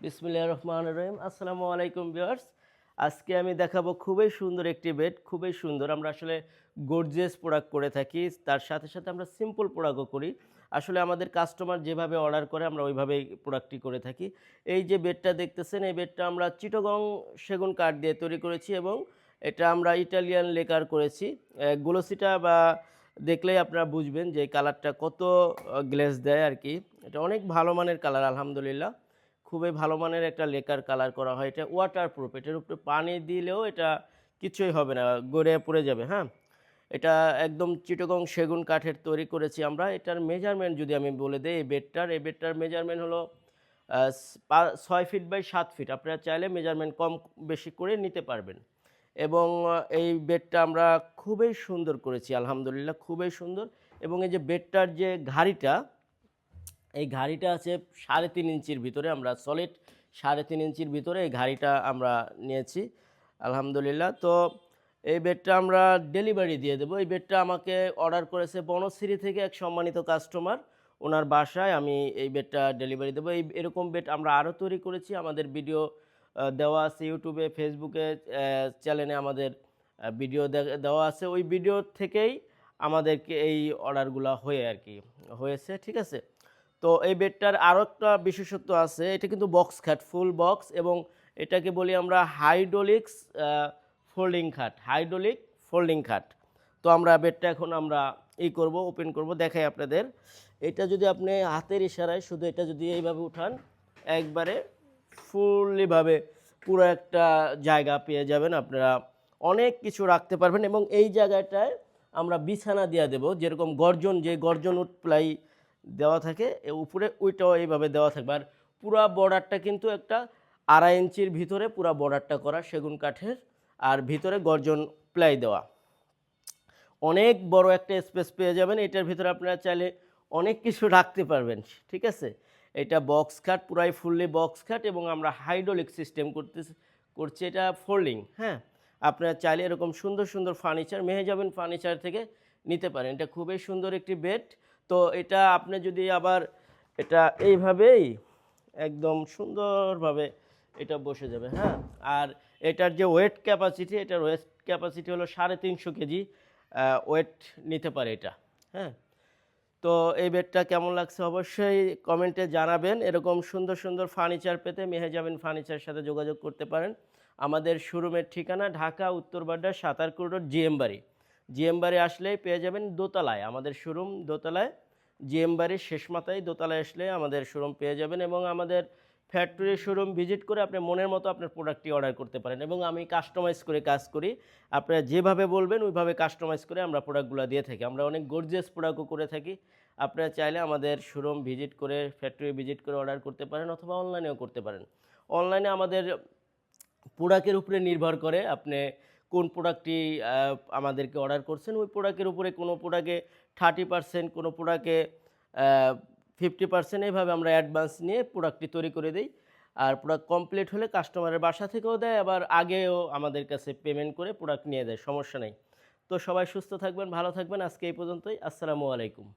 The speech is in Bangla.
বিসমিল্লাহির রহমানির রহিম। আসসালামু আলাইকুম ভিউয়ার্স। আজকে আমি দেখাবো খুবই সুন্দর একটি বেড, খুবই সুন্দর। আমরা আসলে গর্জিয়াস প্রোডাক্ট করে থাকি। তার সাথে, সাথে আমরা সিম্পল প্রোডাক্টও করি। আসলে আমাদের কাস্টমার যেভাবে অর্ডার করে আমরা ওইভাবেই প্রোডাক্টটি করে থাকি। এই যে বেডটা দেখতেছেন, এই বেডটা আমরা চিটাগং সেগুন কাঠ দিয়ে তৈরি করেছি এবং এটা আমরা ইটালিয়ান লেকার করেছি। গ্লোসিটা বা দেখলেই আপনারা বুঝবেন যে এই কালারটা কত গ্লেজ দেয় আরকি। এটা অনেক ভালো মানের কালার আলহামদুলিল্লাহ। খুবই ভালো মানের একটা লেকার কালার করা হয়। এটা ওয়াটারপ্রুফ। এটার উপরে পানি দিলেও এটা কিছুই হবে না, গড়িয়ে পড়ে যাবে, হ্যাঁ? এটা একদম চিটাগং সেগুন কাঠের তৈরি করেছি আমরা। এটার মেজারমেন্ট যদি আমি বলে দেই এই বেডটার মেজারমেন্ট হলো ৬ ফিট বাই ৭ ফিট। আপনারা চাইলে মেজারমেন্ট কম বেশি করে নিতে পারবেন। এবং এই বেডটা আমরা খুবই সুন্দর করেছি আলহামদুলিল্লাহ, খুবই সুন্দর। এবং এই যে বেডটার যে ঘাড়িটা, এই ঘাড়িটা আছে ৩.৫ ইঞ্চির ভিতরে, আমরা সলিড ৩.৫ ইঞ্চির ভিতরে এই ঘাড়িটা আমরা নিয়েছি আলহামদুলিল্লাহ। তো এই বেডটা আমরা ডেলিভারি দিয়ে দেবো। এই বেডটা আমাকে অর্ডার করেছে বনশ্রী থেকে এক সম্মানিত কাস্টমার। ওনার বাসায় আমি এই বেডটা ডেলিভারি দেবো। এরকম বেড আমরা আরও তৈরি করেছি। আমাদের ভিডিও দেওয়া আছে ইউটিউবে, ফেসবুকে, চ্যানেলে আমাদের ভিডিও দেওয়া আছে। ওই ভিডিও থেকেই আমাদেরকে এই অর্ডারগুলো হয়েছে, ঠিক আছে? তো এই বেডটার আরও একটা বিশেষত্ব আছে। এটা কিন্তু বক্স খাট, ফুল বক্স, এবং এটাকে বলি আমরা হাইড্রোলিক ফোল্ডিং খাট। তো আমরা বেডটা এখন আমরা ওপেন করব, দেখাই আপনাদের। এটা যদি আপনি হাতের ইশারায় শুধু এটা যদি এইভাবে উঠান, একবারে ফুললিভাবে পুরো একটা জায়গা পেয়ে যাবেন। আপনারা অনেক কিছু রাখতে পারবেন এবং এই জায়গাটায় আমরা বিছানা দিয়ে দেব। যেরকম গর্জন উড প্লাই দেওয়া থাকে, উপরে ওইটাও এইভাবে দেওয়া থাকবে। আর পুরা বর্ডারটা কিন্তু একটা ২.৫ ইঞ্চির ভিতরে পুরা বর্ডারটা করা সেগুন কাঠের, আর ভিতরে গর্জন প্লাই দেওয়া। অনেক বড় একটা স্পেস পেয়ে যাবেন। এটার ভিতরে আপনারা চাইলে অনেক কিছু রাখতে পারবেন, ঠিক আছে? এটা বক্স খাট, পুরাই ফুললি বক্স খাট, এবং আমরা হাইড্রোলিক সিস্টেম করছি এটা ফোল্ডিং, হ্যাঁ? আপনারা চাইলে এরকম সুন্দর সুন্দর ফার্নিচার মেহেজাবিন ফার্নিচার থেকে নিতে পারেন। এটা খুবই সুন্দর একটি বেড। তো এটা আপনি যদি আবার এটা এইভাবেই একদম সুন্দরভাবে এটা বসে যাবে, হ্যাঁ? আর এটার যে ওয়েট ক্যাপাসিটি হলো ৩৫০ কেজি ওয়েট নিতে পারে এটা, হ্যাঁ? তো এই বেডটা কেমন লাগছে অবশ্যই কমেন্টে জানাবেন। এরকম সুন্দর সুন্দর ফার্নিচার পেতে মেহেজাবিন ফার্নিচারের সাথে যোগাযোগ করতে পারেন। আমাদের শোরুমের ঠিকানা ঢাকা উত্তরবাড্ডা সাতারকুল রোড, জিএম বাড়ি। জিএম বাড়ি আসলেই পেয়ে যাবেন দোতলায় আমাদের শোরুম, দোতলায়। জিএম বাড়ির শেষ মাথায় দোতলায় আসলে আমাদের শোরুম পেয়ে যাবেন এবং আমাদের ফ্যাক্টরি শোরুম ভিজিট করে আপনি মনের মতো আপনার প্রোডাক্টটি অর্ডার করতে পারেন এবং আমি কাস্টমাইজ করে কাজ করি। আপনারা যেভাবে বলবেন ওইভাবে কাস্টমাইজ করে আমরা প্রোডাক্টগুলো দিয়ে থাকি। আমরা অনেক গর্জিয়াস প্রোডাক্টও করে থাকি। আপনারা চাইলে আমাদের শোরুম ভিজিট করে, ফ্যাক্টরি ভিজিট করে অর্ডার করতে পারেন অথবা অনলাইনেও করতে পারেন। অনলাইনে আমাদের প্রোডাক্টের উপরে নির্ভর করে আপনি কোন প্রোডাক্টটি আমাদেরকে অর্ডার করছেন। ওই প্রোডাক্টের উপরে কোনো প্রোডাক্টে 30%, কোনো প্রোডাক্টে 50%, এইভাবে আমরা অ্যাডভান্স নিয়ে প্রোডাক্টটি তৈরি করে দেই। আর প্রোডাক্ট কমপ্লিট হলে কাস্টমারের বাসা থেকেও দেয়, আবার আগেও আমাদের কাছে পেমেন্ট করে প্রোডাক্ট নিয়ে যায়, সমস্যা নেই। তো সবাই সুস্থ থাকবেন, ভালো থাকবেন। আজকে এই পর্যন্তই। আসসালামু আলাইকুম।